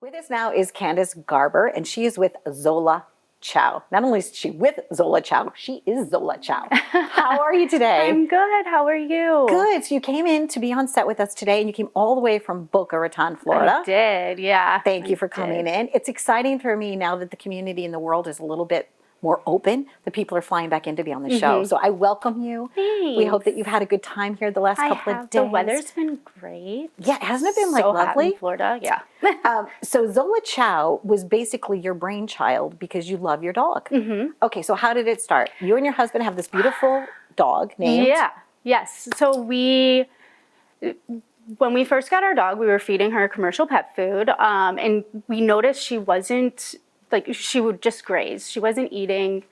With us now is Candace Garber, and she is with Zola Chow. Not only is she with Zola Chow, she is Zola Chow. How are you today? I'm good. How are you? Good. So you came in to be on set with us today, and you came all the way from Boca Raton, Florida. I did, yeah. Thank you for coming in. It's exciting for me now that the community in the world is a little bit more open. The people are flying back in to be on the show. So I welcome you. Thanks. We hope that you've had a good time here the last couple of days. The weather's been great. Yeah, hasn't it been like so lovely? Hot in Florida, yeah. So Zola Chow was basically your brainchild because you love your dog. Okay, so how did it start? You and your husband have this beautiful dog named? Yeah, yes. So when we first got our dog, we were feeding her commercial pet food, and we noticed she wasn't, she would just graze. She wasn't eating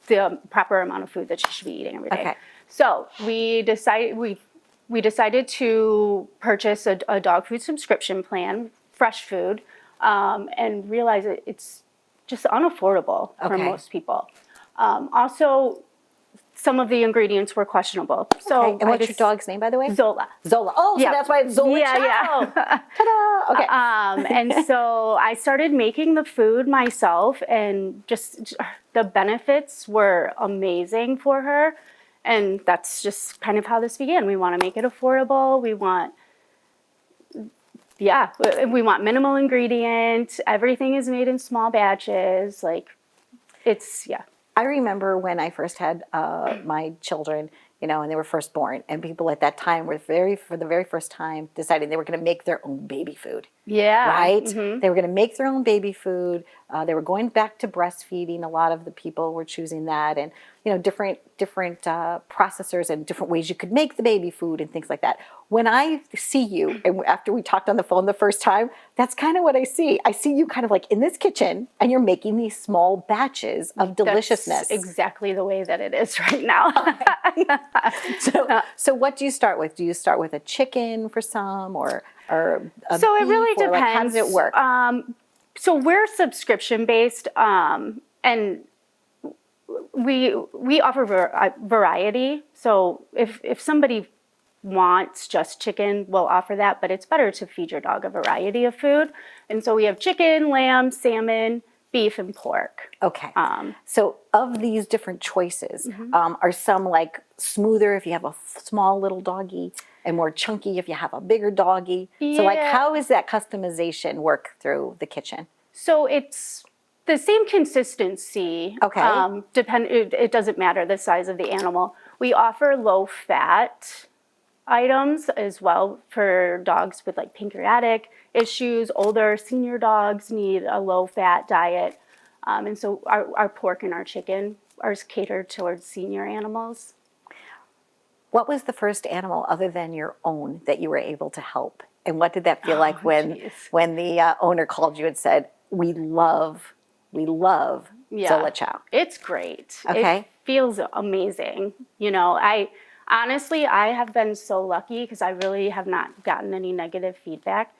the proper amount of food that she should be eating every day. Okay. So we decided to purchase a dog food subscription plan, fresh food, and realize it's just unaffordable for most people. Also, some of the ingredients were questionable. So, and what's your dog's name, by the way? Zola. Zola. Oh, so that's why it's Zola Chow. Yeah. Ta-da! Okay. And so I started making the food myself, and just the benefits were amazing for her. And that's just kind of how this began. We want to make it affordable. We want minimal ingredients. Everything is made in small batches. I remember when I first had my children, and they were first born, and people at that time were for the very first time deciding they were going to make their own baby food. Yeah. Right? They were going to make their own baby food. They were going back to breastfeeding. A lot of the people were choosing that, and different processors and different ways you could make the baby food and things like that. When I see you, and after we talked on the phone the first time, that's kind of what I see. I see you kind of like in this kitchen, and you're making these small batches of deliciousness. That's exactly the way that it is right now. So what do you start with? Do you start with a chicken for some, or a so it really beef, depends. How does it work? So we're subscription based, and we offer variety. So if somebody wants just chicken, we'll offer that, but it's better to feed your dog a variety of food. And so we have chicken, lamb, salmon, beef, and pork. Okay. So of these different choices, are some like smoother if you have a small little doggy, and more chunky if you have a bigger doggy? Yeah. So like, how is that customization work through the kitchen? So it's the same consistency. Okay. It doesn't matter the size of the animal. We offer low fat items as well for dogs with like pancreatic issues. Older senior dogs need a low fat diet. And so our pork and our chicken are catered towards senior animals. What was the first animal other than your own that you were able to help? And what did that feel like when the owner called you and said, we love Zola Chow? It's great. Okay. It feels amazing. I have been so lucky because I really have not gotten any negative feedback.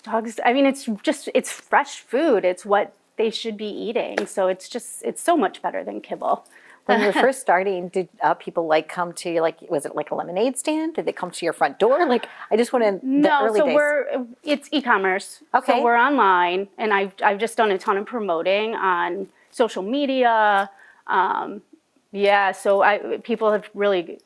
Dogs, it's fresh food. It's what they should be eating. So it's so much better than kibble. When you were first starting, did people come to you, was it like a lemonade stand? Did they come to your front door? I just want to, it's e-commerce. Okay. So we're online, and I've just done a ton of promoting on social media. People have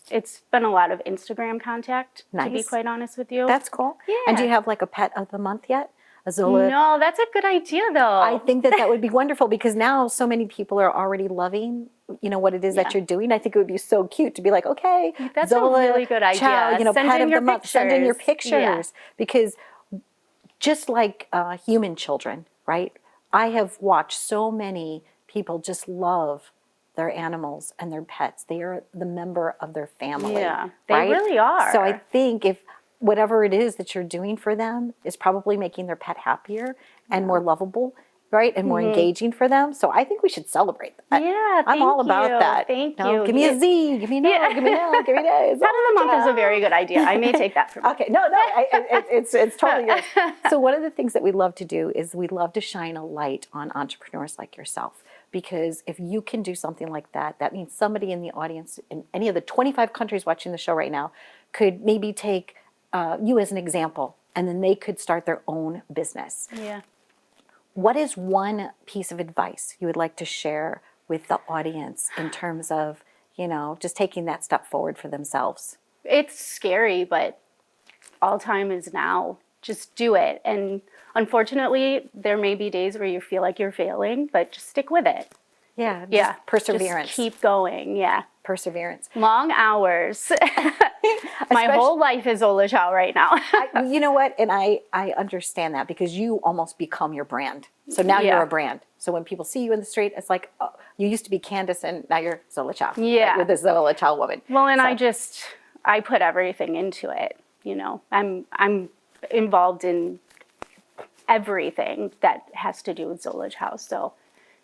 it's been a lot of Instagram contact, to be quite honest with you. That's cool. Yeah. And do you have a pet of the month yet? A Zola? No, that's a good idea though. I think that would be wonderful because now so many people are already loving, what it is that you're doing. I think it would be so cute to be like, okay, that's Zola a really good idea. Chow, pet of the month. Send in your pictures because just like human children, right? I have watched so many people just love their animals and their pets. They are the member of their family. Yeah, they right? really are. So I think if whatever it is that you're doing for them is probably making their pet happier and more lovable, right? And more engaging for them. So I think we should celebrate that. Yeah, I'm all about that. Thank you. Give me a Z, give me no, give me no, give me no. Pet of the month is a very good idea. I may take that from you. Okay, it's totally yours. So one of the things that we love to do is we love to shine a light on entrepreneurs like yourself. Because if you can do something like that, that means somebody in the audience in any of the 25 countries watching the show right now could maybe take you as an example, and then they could start their own business. Yeah. What is one piece of advice you would like to share with the audience in terms of, just taking that step forward for themselves? It's scary, but all time is now. Just do it. And unfortunately, there may be days where you feel like you're failing, but just stick with it. Yeah, Yeah. perseverance. Just keep going. Yeah. Perseverance. Long hours. My whole life is Zola Chow right now. You know what? And I understand that because you almost become your brand. So now you're a brand. So when people see you in the street, it's like, oh, you used to be Candace and now you're Zola Chow. Yeah. Right? You're the Zola Chow woman. Well, and I put everything into it. I'm involved in everything that has to do with Zola Chow. So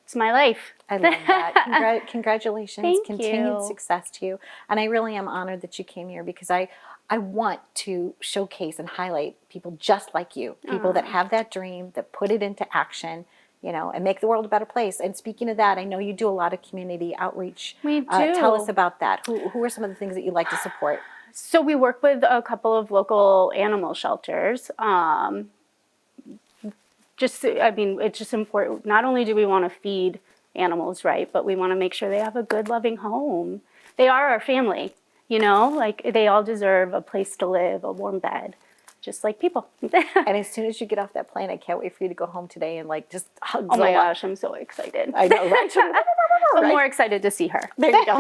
it's my life. I love that. Congratulations. Thank Continued you. success to you. And I really am honored that you came here because I want to showcase and highlight people just like you, people that have that dream, that put it into action, and make the world a better place. And speaking of that, I know you do a lot of community outreach. We do. Tell us about that. Who are some of the things that you'd like to support? So we work with a couple of local animal shelters. It's just important. Not only do we want to feed animals right, but we want to make sure they have a good, loving home. They are our family, like they all deserve a place to live, a warm bed, just like people. And as soon as you get off that plane, I can't wait for you to go home today and just hug Oh Zola. my gosh, I'm so excited. I know, right? I'm more excited to see her. There you go.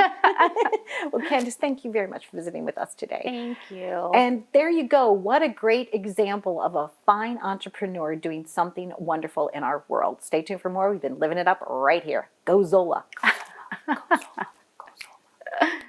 Well, Candace, thank you very much for visiting with us today. Thank you. And there you go. What a great example of a fine entrepreneur doing something wonderful in our world. Stay tuned for more. We've been living it up right here. Go Zola. Go Zola. Go Zola. Go Zola.